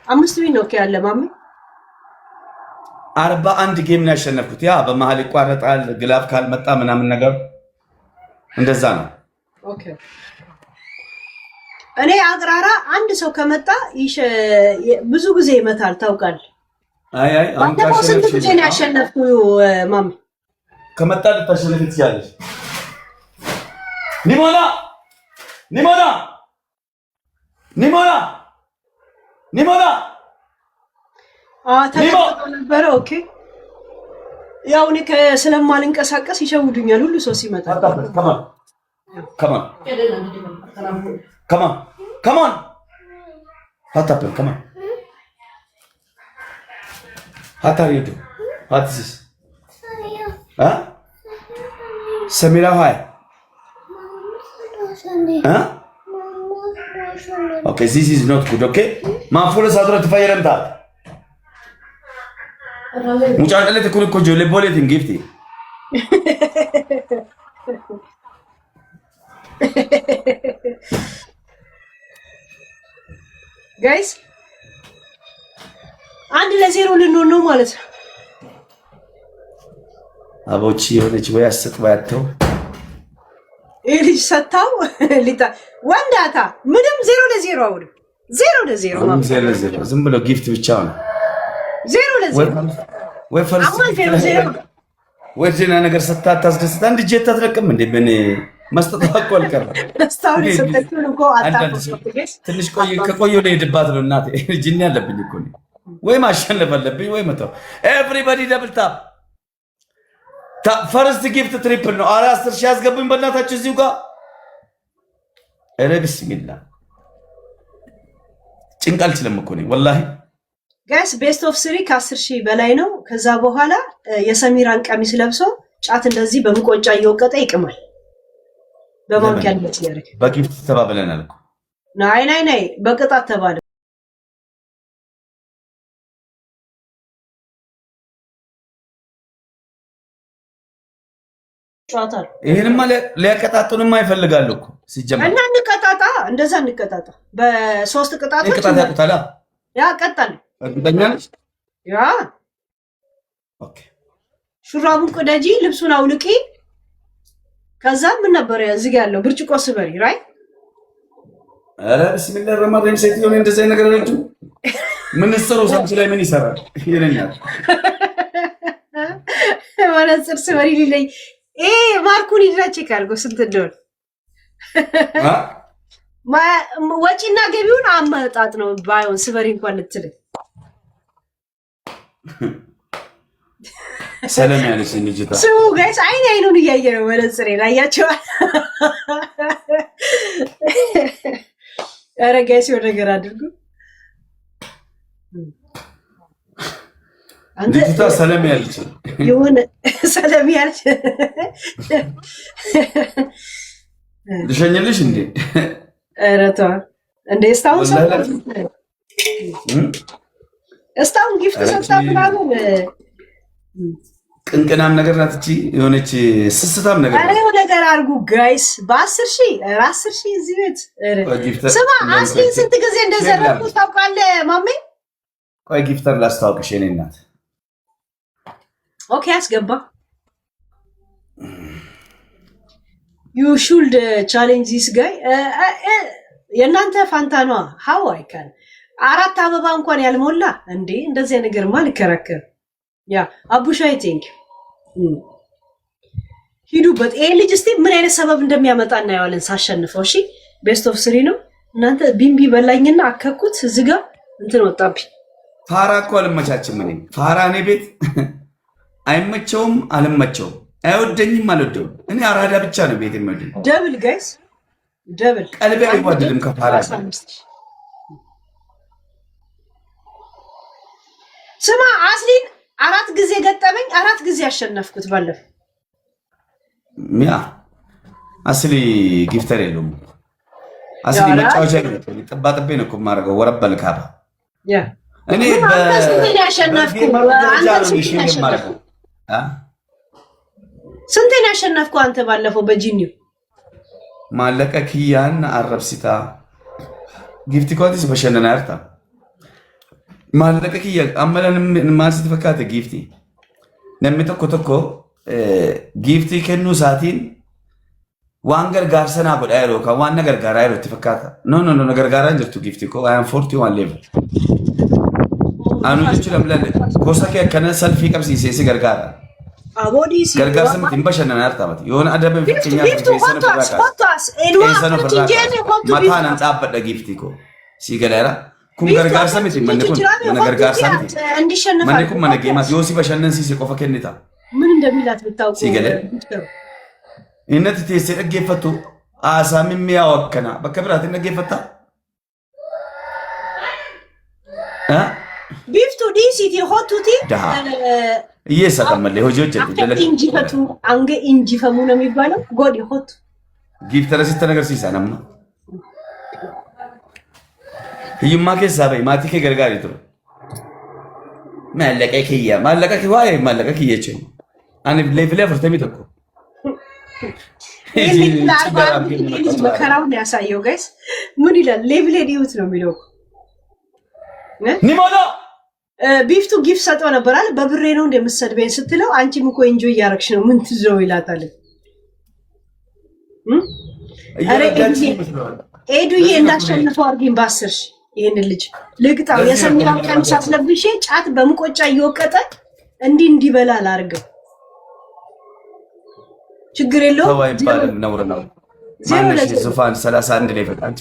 5 win ኦኬ ያለ ማሚ 41 ጌም ነው ያሸነፍኩት ያ በመሃል ይቋረጣል ግላፍ ካልመጣ ምናምን ነገር እንደዛ ነው ኦኬ እኔ አቅራራ አንድ ሰው ከመጣ ብዙ ጊዜ ይመታል ታውቃል አይ አንተ ስንት ጊዜ ነው ያሸነፍኩ ማሚ ከመጣ ልታሸንፍ ትችላለሽ ኒሞና ተቀጥቶ ነበረ ኦኬ ያው እኔ ስለማልንቀሳቀስ ይሸውዱኛል ሁሉ ሰው ሲመጣ come on what happened come on what are you doing what is this huh Samira hi huh okay this is not good okay ma full sadra tfayramta muchachale te kun ko jole bole tin gifti ጋይስ 1-0 ልንሆን ነው ማለት ነው አቦቺ የሆነች ወይ አስጥ ባያተው ልጅ ሰታው ሊታ ወንዳታ ምንም 0-0 አውድ 0-0 ማለት 0-0 ዝም ብሎ ጊፍት ብቻ ነው 0-0 ወይ ፈርስ ወይ ዜና ነገር ስታታስደስታ እንደ ጀት አትለቅም እንዴ ምን መስጠት አቆልቀር ደስታውን ሰጠቱን እኮ አጣጣስ ትንሽ ከቆየ ለሄድባት ነው እናቴ ጅኒ ያለብኝ እኮ ነው ወይ ማሸነፍ አለብኝ ወይ መተው ኤቭሪባዲ ደብል ታፕ ፈርስት ጊፍት ትሪፕል ነው 10 ሺህ ያስገቡኝ በእናታችሁ እዚሁ ጋር ኧረ ቢስሚላህ ጭንቅ አልችልም እኮ ነው ወላሂ ጋይስ ቤስት ኦፍ 3 ከ10 ሺህ በላይ ነው ከዛ በኋላ የሰሚራን ቀሚስ ለብሶ ጫት እንደዚህ በመቆጫ እየወቀጠ ይቅማል በማንኪያ ልጅ ያረክ በጊፍት ተባብለናል እኮ ናይ በቅጣት ተባለ ጫታል ይሄንማ ሊያቀጣጡንማ ይፈልጋሉ እኮ ሲጀመር እና እንቀጣጣ እንደዛ እንቀጣጣ በሶስት ቅጣቶች እንቀጣጣ ያቁታላ ያ ቀጣል እርግጠኛ ነሽ ያ ኦኬ ሹራቡን ቅደጂ ልብሱን አውልቂ ከዛ ምን ነበር እዚህ ጋር ያለው ብርጭቆ ስበሪ ራይ አረ ቢስሚላህ ረማዳን ሴት ይሆን እንደዚህ ነገር ነው ምን ሰራው ሳምስ ላይ ምን ይሰራል ይለኛል ወለጽር ስበሪ ሊለይ ማርኩን ይድራች ካልጎ ስንት እንደሆነ ወጪና ገቢውን አመጣጥ ነው ባይሆን ስበሪ እንኳን ልትል ሰላም ያለሽ ልጅታ ሱ ጋይስ አይኑን እያየ ነው ወለጽሬ ላያቸው ኧረ ጋይስ የሆነ ነገር አድርጉ አንተ ልጅታ ሰላም ያለሽ የሆነ ሰላም ያለሽ ልሸኝልሽ እንዴ ኧረ ተው እንዴ እስታውን ጊፍት ሰጣብናል ቅንቅናም ነገር ናት እቺ የሆነች ስስታም ነገር አሬ ነገር አርጉ ጋይስ በ10 ሺህ 10 ሺህ እዚህ ቤት ስማ አስሊን ስንት ጊዜ እንደዘረኩ ታውቃለህ ማሜ ቆይ ጊፍተር ላስተዋውቅሽ የኔ እናት ኦኬ አስገባ you should challenge this guy የናንተ ፋንታኗ how I can አራት አበባ እንኳን ያልሞላ እንዴ እንደዚህ ነገር ማን ይከራከር ያ አቡሻይ ቲንክ ሂዱበት ይሄ ልጅ እስቲ ምን አይነት ሰበብ እንደሚያመጣ እናየዋለን ሳሸንፈው እሺ ቤስት ኦፍ 3 ነው እናንተ ቢምቢ በላኝና አከኩት እዚህ ጋር እንትን ወጣብኝ ፋራ እኮ አልመቻችም እኔ ፋራ እኔ ቤት አይመቸውም አልመቸውም አይወደኝም አልወደውም እኔ አራዳ ብቻ ነው ቤት የሚወደኝ ደብል ጋይስ ደብል ቀልቤ አይወደድም ከፋራ ስማ አስሊን 4 ጊዜ ገጠመኝ 4 ጊዜ አሸነፍኩት ባለፈ ሚያ አስሊ ጊፍተር የለውም አስሊ መጫወቻ ነው ጥባጥቤ ነው እኮ የማደርገው ወረበል ካባ ያ እኔ በስንቴን ያሸነፍኩ ስንቴን ያሸነፍኩ አንተ ባለፈው በጂኒው ማለቀ ኪያን አረብሲታ ጊፍቲ ኮቲስ በሸነና አርታ ማለቀ ኪያ አመለን ማልስት ፈካተ ጊፍቲ ነምተኮ ተኮ ጊፍቲ ከኑ ሳቲን ዋን ገርጋርሰና ጎዳይሮ ከዋን ነገር ጋር አይሮ ተፈካታ ኖ ነገር ጋር እንጀቱ ጊፍቲ ኮ አይ አም 41 ሌቭል አኑ ልጅ ለምለን ኮሰከ ከነ ሰልፊ ቀብሲ ሴሲ ገርጋራ አቦዲሲ ገርጋር ስምት እንበሸነና አርታበት የሆነ አደብ ፍቅኛ ቢፍቱ ፎቶስ ኤንዋ ጂጄኔ ፎቶ ማታን አንጣበደ ጊፍቲ ኮ ሲገላራ kun gargaarsa miti manni kun mana gargaarsa miti እንዲሸነፍ manni kun mana geemaas yoo si bashannansi si qofa kennita ምን እንደሚላት ብታውቁ ሲገለ innati teessee dhaggeeffattu aasaa mimmiyaa wakkana bakka biraatti dhaggeeffatta ቢፍቱ ዲሲቲ ሆቱቲ hiyyeessa kammallee hojii hojjette injifatu አንገ injifamu ነው የሚባለው ጎዲ ሆቱ giiftara sitti agarsiisan amma hiyyummaa keessaa ba'i maatii kee gargaarii ture maallaqa kiyya maallaqa kee waa'ee maallaqa kiyya jechuun ani leefilee 41 መከራውን ያሳየው ጋይስ ምን ይላል ሌቭል ዲዩት ነው የሚለው ኒሞላ ቢፍቱ ጊፍት ሰጠው ነበር አለ በብሬ ነው እንደምትሰድበኝ ስትለው አንቺም እኮ ኢንጆይ እያረግሽ ነው ምን ትዘው ይላታል። አረ ኤዱዬ እንዳሸንፈው አርጊን ባስርሽ ይሄን ልጅ ልቅጣው የሰሚራው ቀሚስ አስለብሼ ጫት በሙቆጫ እየወቀጠ እንዲበላ አላርገው ችግር የለውም። ተው አይባልም ነውር ነው። ማነሽ ዙፋን 31 ላይ ፈቃንቺ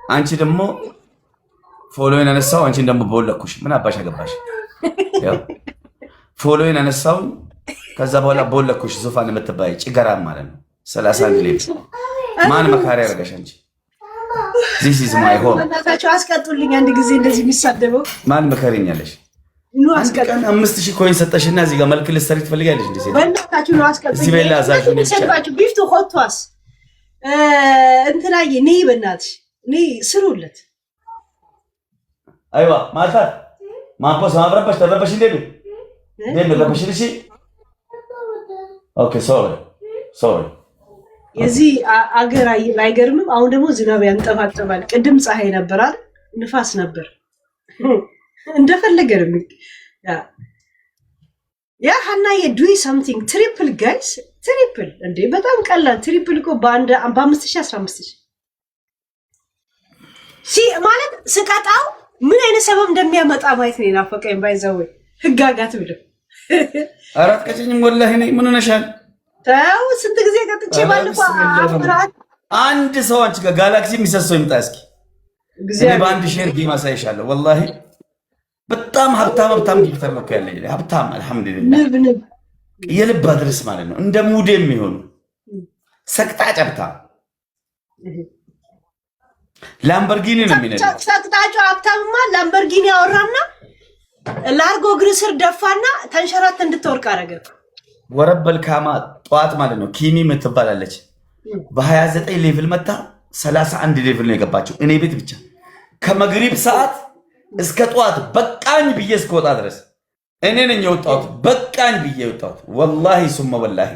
አንቺ ደግሞ ፎሎዊን አነሳው አንቺን ደግሞ ቦለኩሽ ምን አባሽ አገባሽ? ያው ፎሎዊን አነሳው ከዛ በኋላ ቦለኩሽ ዙፋን የምትባይ ጭገራም ማለት ነው። 31 ላይ ማን መካሪ ያረጋሽ አንቺ? this is my home እናታችሁ አስቀጡልኝ አንድ ጊዜ እንደዚህ የሚሳደበው ማን መከረኛለሽ? ኑ አስቀጣን 5000 ኮይን ሰጠሽና እዚህ ጋር መልክ ልትሰሪ ትፈልጋለሽ እንዴ? በእናታችሁ ነው አስቀጡልኝ። እዚህ በላ አዛዡ ነው ሰጣችሁ ቢፍቱ ሆቷስ እንትናዬ ነይ በእናትሽ ነይ ስሩለት። አይዋ ማታ ማፖስ ማብረበሽ ተረበሽ እንዴ ረበሽ ልሽ ኦኬ ሶሪ የዚህ አገር አይገርምም። አሁን ደግሞ ዝናብ ያንጠባጠባል። ቅድም ፀሐይ ነበር አይደል? ንፋስ ነበር እንደፈለገ ነው ያ ሀናዬ ዱይ ሳምቲንግ ትሪፕል ጋይስ ትሪፕል እንዴ በጣም ቀላል ትሪፕል እኮ በ5000 15000 ማለት ስቀጣው ምን አይነት ሰበብ እንደሚያመጣ ማየት ነው ናፈቀኝ። ባይዘው ህጋጋት ብለው አራት ቀጭኝም ወላሂ ነኝ ምን ሆነሻል? ታው ስንት ጊዜ ቀጥቼ ባለፈው አፍራት አንድ ሰው አንቺ ጋር ጋላክሲ የሚሰሰው ይምጣ እስኪ እኔ በአንድ ሼር ጌም አሳይሻለሁ። ወላሂ በጣም ሀብታም ጊፍተር ነው ያለኝ ሀብታም አልሐምዱሊላህ ንብ የልብ አድርስ ማለት ነው እንደ ሙድ የሚሆኑ ሰቅጣጭ ሀብታም ላምበርጊኒ ነው የሚነዳው። ሰቅጣጭ ሀብታምማ ላምበርጊኒ ያወራና ላርጎ እግር ስር ደፋና ተንሸራተ እንድትወርቅ አረገ። ወረበል ካማ ጧት ማለት ነው ኪሚ የምትባላለች በ29 ሌቭል መታ 31 ሌቭል ነው የገባችው። እኔ ቤት ብቻ ከመግሪብ ሰዓት እስከ ጧት በቃኝ ብዬ እስከወጣ ድረስ እኔ ነኝ የወጣሁት። በቃኝ ብዬ የወጣሁት ወላሂ ሱመ ወላሂ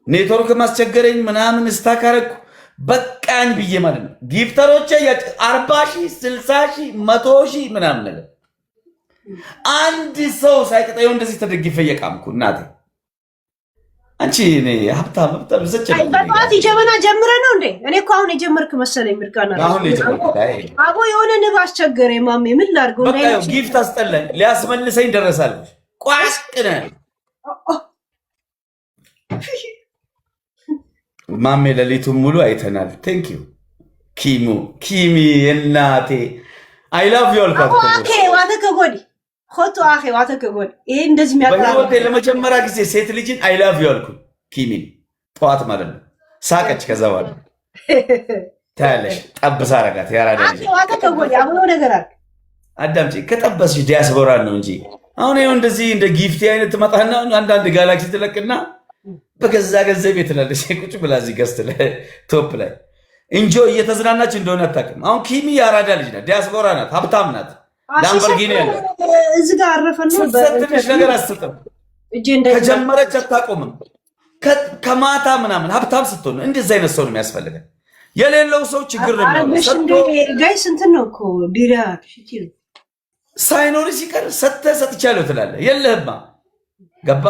ኔትወርክ ማስቸገረኝ ምናምን ስታካረኩ በቃኝ ብዬ ማለት ነው። ጊፍተሮቼ 40,000 60,000 100,000 ምናምን ነገር አንድ ሰው ሳይቀጣዩ እንደዚህ ተደግፈ እየቃምኩ እናቴ አንቺ እኔ ሀብታም ዘጭ ነው። በጧት ይጀመና ጀምረ ነው እንዴ? እኔ እኮ አሁን የጀመርክ መሰለኝ። ምርቃና አሁን የጀመርኩ አቦ የሆነ ንብ አስቸገረኝ። ማሜ ምን ላድርገው? በቃ ጊፍት አስጠላኝ። ሊያስመልሰኝ ደረሳል። ቋስቅነ ማሜ ሌሊቱን ሙሉ አይተናል። ቴንክ ዩ ኪሚ እናቴ አይ ላቭ ዩ አልኳት። ኦኬ ዋተከጎዲ ሆቶ አኺ ዋተከጎዲ ይሄ እንደዚህ የሚያቀራው በህይወቴ ለመጀመሪያ ጊዜ ሴት ልጅን አይ ላቭ ዩ አልኩ። ኪሚን ጠዋት ማለት ነው ሳቀች። ከዛ በኋላ ታያለሽ ጠብሳ አረጋት። ያራዳ ልጅ ዋተከጎዲ አሁን ነገር አለ አዳምጪ። ከጠበስሽ ዲያስፖራ ነው እንጂ አሁን ይሄው እንደዚህ እንደ ጊፍቲ አይነት ትመጣና አንዳንድ ጋላክሲ ትለቅና በገዛ ገንዘብ ትላለች። ቁጭ ብላ እዚህ ገዝት ቶፕ ላይ እንጆ እየተዝናናች እንደሆነ አታውቅም። አሁን ኪሚ ያራዳ ልጅ ናት፣ ዲያስፖራ ናት፣ ሀብታም ናት። ላምበርጊኒ ያለ እዚህ ጋር አረፈና በትንሽ ነገር አትሰጥም። ከጀመረች አታቆምም። ከማታ ምናምን ሀብታም ስትሆን እንደዚህ አይነት ሰው ነው የሚያስፈልገን። የሌለው ሰው ችግር ነው የሚያስፈልገው። ጋይስ እንትን ነው እኮ ቢራ ሳይኖር ሲቀር ሰጥቻለሁ ትላለህ። የለህማ ገባ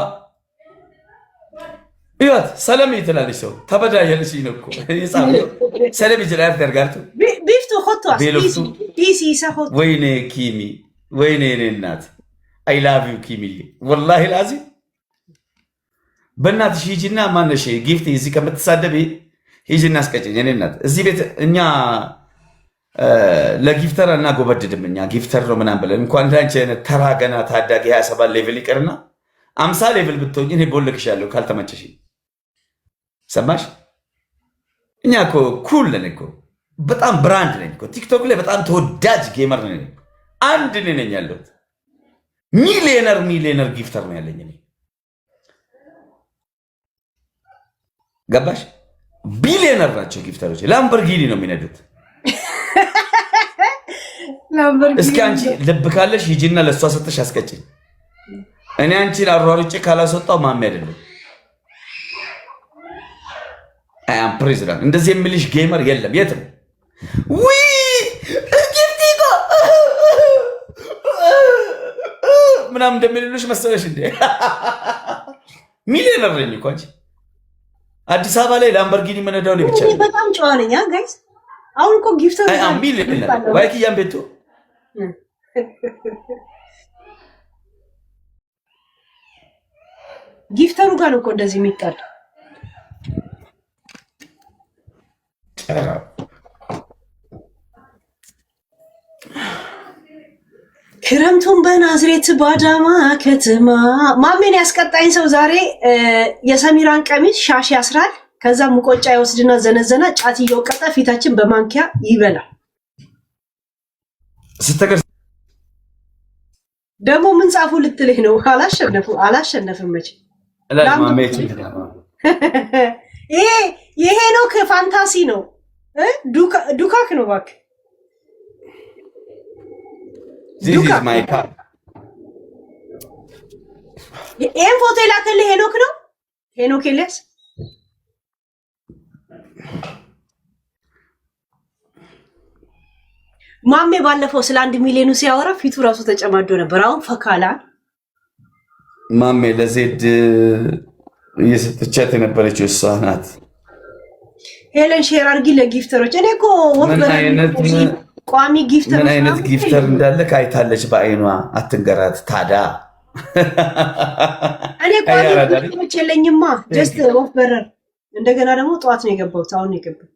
ይወት ሰላም ይትላለች። ሰው ተበዳየልሽ ነው እኮ ይጻፍ ሰላም ይጅላል ደርጋርቱ ቢፍቱ ሆቷስ ዲሲ ሰሆት ወይኔ ኪሚ ወይኔ እናት አይ ላቭ ዩ ኪሚ ወላሂ ላዚ በእናትሽ ሂጂና ማነሽ ጊፍት እዚህ ከምትሳደብ ሂጂና አስቀጭኝ። እኔ እናት እዚህ ቤት እኛ ለጊፍተር እና ጎበድድም እኛ ጊፍተር ነው ምናምን ብለን እንኳን ላንቺ አይነት ተራ ገና ታዳጊ 27 ሌቭል ይቀርና 50 ሌቭል ብትሆኝ እኔ ቦልክሻለሁ ካልተመቸሽ። ሰማሽ? እኛ እኮ ኩል ነን እኮ በጣም ብራንድ ነኝ እኮ ቲክቶክ ላይ በጣም ተወዳጅ ጌመር ነኝ። አንድ እኔ ነኝ ያለሁት ሚሊዮነር ጊፍተር ነው ያለኝ እኔ። ገባሽ? ቢሊዮነር ናቸው ጊፍተሮች። ላምበርጊኒ ነው የሚነዱት። እስኪ አንቺ ልብ ካለሽ ሂጂና ለእሷ ሰጥተሽ አስቀጭኝ። እኔ አንቺን አሯሩጬ ካላስወጣው ማሜ አይደለም። አም ፕሬዚዳንት እንደዚህ የሚልሽ ጌመር የለም የትም። ዊ ጊፍቲጎ ምናምን እንደሚልልሽ መሰለሽ እንዴ? ሚሊዮነር ነኝ እኮ አንቺ። አዲስ አበባ ላይ ላምበርጊኒ መነዳው ነው ብቻ። በጣም ጨዋ ነኝ ጋይስ። አሁን እኮ ጊፍተር ሚሊዮነር ዋይኪያን ቤቱ ጊፍተሩ ጋር እኮ እንደዚህ የሚጣል ክረምቱን በናዝሬት ባዳማ ከተማ። ማሜን ያስቀጣኝ ሰው ዛሬ የሰሚራን ቀሚስ ሻሽ ያስራል። ከዛ ሙቆጫ ይወስድና ዘነዘና ጫት እየወቀጠ ፊታችን በማንኪያ ይበላል። ደግሞ ምን ጻፉ ልትልህ ነው? አላሸነፍም መቼ ይሄ ነው ፋንታሲ ነው ዱካክ ነው እባክህ። ይህን ፎቶ የላከልህ ሄኖክ ነው። ሄኖክ ኤልያስ ማሜ ባለፈው ስለ 1 ሚሊዮኑ ሲያወራ ፊቱ ራሱ ተጨማዶ ነበር። አሁን ፈካላ ማሜ ለዜድ እየሰጠቻት የነበረችው እሷ ናት። ሄለን ሼር አድርጊ ለጊፍተሮች። እኔ እኮ ቋሚ ጊፍተር ምን አይነት ጊፍተር እንዳለ ካይታለች በአይኗ። አትንገራት ታዳ። እኔ ቋሚ ጊፍተሮች የለኝማ። ጀስት ወፍ በረር። እንደገና ደግሞ ጠዋት ነው የገባሁት። አሁን ነው የገባሁት።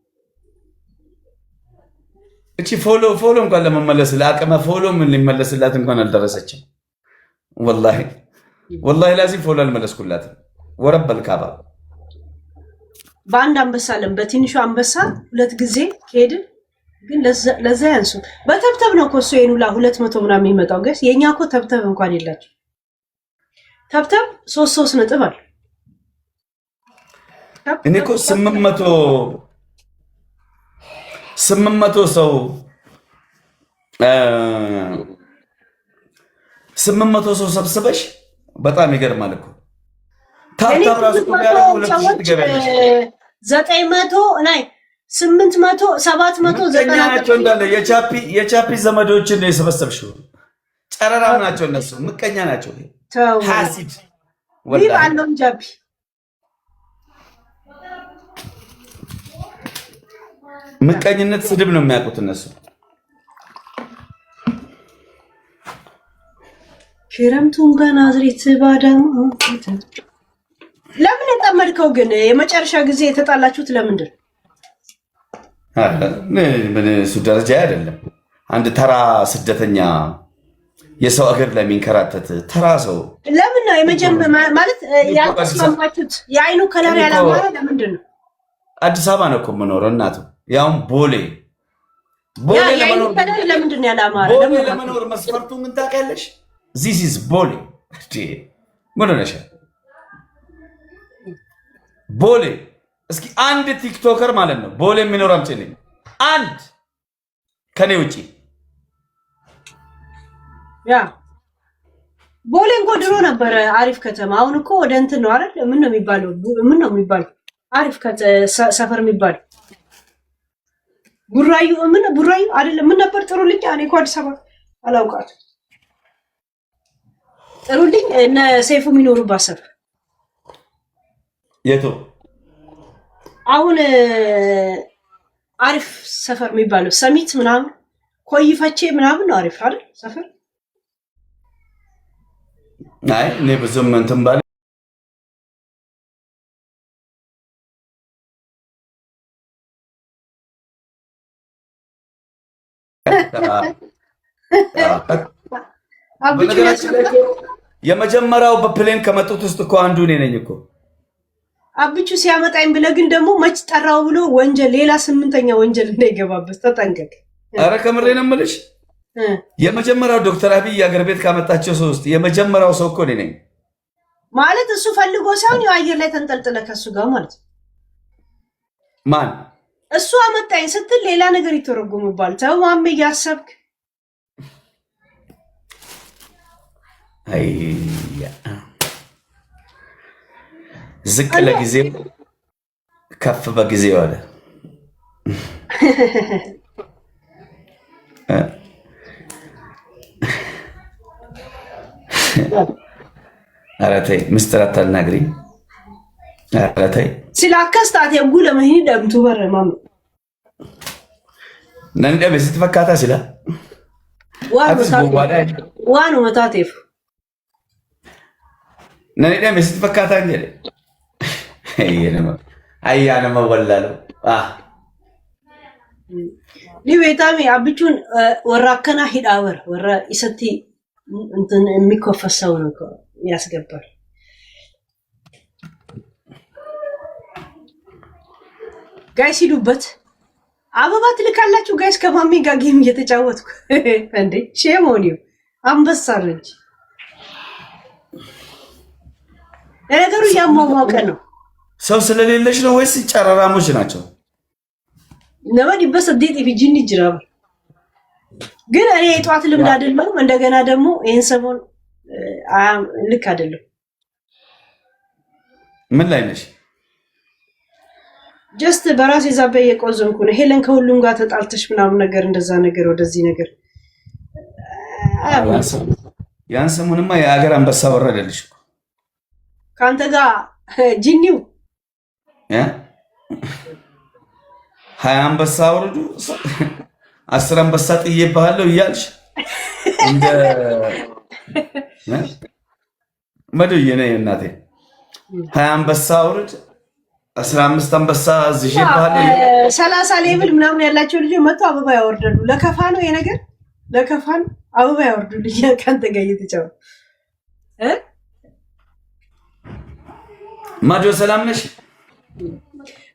እቺ ፎሎ እንኳን ለመመለስ ለአቅመ ፎሎ ምን ሊመለስላት እንኳን አልደረሰችም። ወላሂ ላዚም ፎሎ አልመለስኩላትም። ወረበል ካባ በአንድ አንበሳ አለን። በትንሹ አንበሳ 2 ጊዜ ከሄድን ግን ለዛ ያንሱ። በተብተብ ነው እኮ እሱ የኑላ 200 ምናምን የሚመጣው ገስ የኛ እኮ ተብተብ እንኳን የላቸው። ተብተብ 3 ነጥብ አለ። እኔ እኮ 800 ሰው 800 ሰው ሰብስበሽ በጣም ይገርማል እኮ። ታብታብ ራሱ ያለው 200 ትገበያለሽ። 900 ናይ 800 790 ናቸው እንዳለ የቻፒ ዘመዶችን ነው የሰበሰብሽው። ጨረራም ናቸው እነሱ፣ ምቀኛ ናቸው። ሐሲድ ወላሂ አለው ጃፒ ምቀኝነት ስድብ ነው የሚያውቁት እነሱ። ክረምቱን በናዝሬት ባዳማ። ለምን የጠመድከው ግን? የመጨረሻ ጊዜ የተጣላችሁት ለምንድን? እሱ ደረጃ አይደለም። አንድ ተራ ስደተኛ የሰው እግር ላይ የሚንከራተት ተራ ሰው ለምን ነው የመጀመሪያ ማለት ያልተስማማችሁት? የአይኑ ከለር ያላማረ ለምንድን ነው? አዲስ አበባ ነው እኮ የምኖረው እናቱ። ያውም ቦሌ ለምንድን ነው ያላማረ? ቦሌ ለመኖር መስፈርቱ ምን ታውቂያለሽ? ዚስ ኢዝ ቦሌ። ምን ሆነሽ? ቦሌ እስኪ አንድ ቲክቶከር ማለት ነው ቦሌ የሚኖር አምጪልኝ። አንድ ከኔ ውጪ። ያ ቦሌ እንኳ ድሮ ነበረ አሪፍ ከተማ። አሁን እኮ ወደ እንትን ነው አይደል? ምን ነው የሚባለው? አሪፍ ሰፈር የሚባለው ቡራዩ አይደለም? ምን ነበር? ጥሩልኝ። እኔ እኮ አዲስ አበባ አላውቃትም። ጥሩልኝ። እነ ሰይፉ የሚኖሩባት ሰፈር የቱ? አሁን አሪፍ ሰፈር የሚባለው ሰሚት ምናምን ኮይፈቼ ምናምን ነው አሪፍ አይደል ሰፈር? አይ እኔ ብዙም እንትን ባለ የመጀመሪያው በፕሌን ከመጡት ውስጥ እኮ አንዱ እኔ ነኝ እኮ። አብቹ ሲያመጣኝ ብለህ ግን ደግሞ መች ጠራው ብሎ ወንጀል ሌላ 8ኛ ወንጀል እንዳይገባበት ተጠንቀቅ። አረ ከምሬ ነው የምልሽ። የመጀመሪያው ዶክተር አብይ አገር ቤት ካመጣቸው ሰው ውስጥ የመጀመሪያው ሰው እኮ እኔ ነኝ ማለት። እሱ ፈልጎ ሳይሆን ያው አየር ላይ ተንጠልጥለ ከሱ ጋር ማለት ነው። ማን እሱ አመጣኝ ስትል ሌላ ነገር ይተረጉምባል። ተው ማሜ እያሰብክ አይ ዝቅ ለጊዜው ከፍ በጊዜው አለ። ኧረ ተይ ምስጢር አታልናግሪኝ። ኧረ ተይ ሲላከስታት የጉለ መሂን ደምቱ በረማም ነንደ በስት ፈካታ ሲላ ዋኑ መታቴፍ ነንደ በስት ፈካታ እንዴ አያነማ ወላለው ሊቤታሚ አብቹን ወራከና ሂዳወር ወራ ኢሰቲ እንትን የሚኮፈሰው ነው ያስገባል። ጋይስ ሂዱበት። አበባ ትልካላችሁ ጋይስ። ከማሚ ጋር ጌም እየተጫወትኩ እንዴ ሼሞኒው አንበሳረጅ ለነገሩ ያሟሟቀ ነው። ሰው ስለሌለሽ ነው ወይስ ጨረራሞች ናቸው? ነባዲ በሰዴት ይፍጂን ይጅራብ ግን እኔ የጧት ልምድ አይደለም። እንደገና ደግሞ ይሄን ሰሞን ልክ አይደለም። ምን ላይ ነሽ? ጀስት በራሴ ዛበ የቆዘምኩ ነው። ሄለን ከሁሉም ጋር ተጣልተሽ ምናምን ነገር እንደዛ ነገር ወደዚህ ነገር ያን ሰሞንማ የሀገር አንበሳ ወረደልሽ እኮ ካንተ ጋር ጂኒው 20 አንበሳ ወረዱ 10 አንበሳ ጥዬብሃለሁ እያልሽ እንደ መዶዬ ነኝ እናቴ 20 አንበሳ ወረድ 15 አንበሳ ዝሽብሃለሁ 30 ሌብል ምናምን ያላቸው ልጅ መጥቶ አበባ ያወርዳሉ። ለከፋ ነው ይሄ ነገር ለከፋ ነው። አበባ ያወርዱልኝ ካንተ ጋር እየተጫወቱ ማዶ ሰላም ነሽ?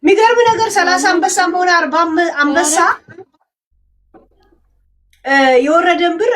የሚገርም ነገር 30 አንበሳ ሆነ 40 አንበሳ የወረደን ብር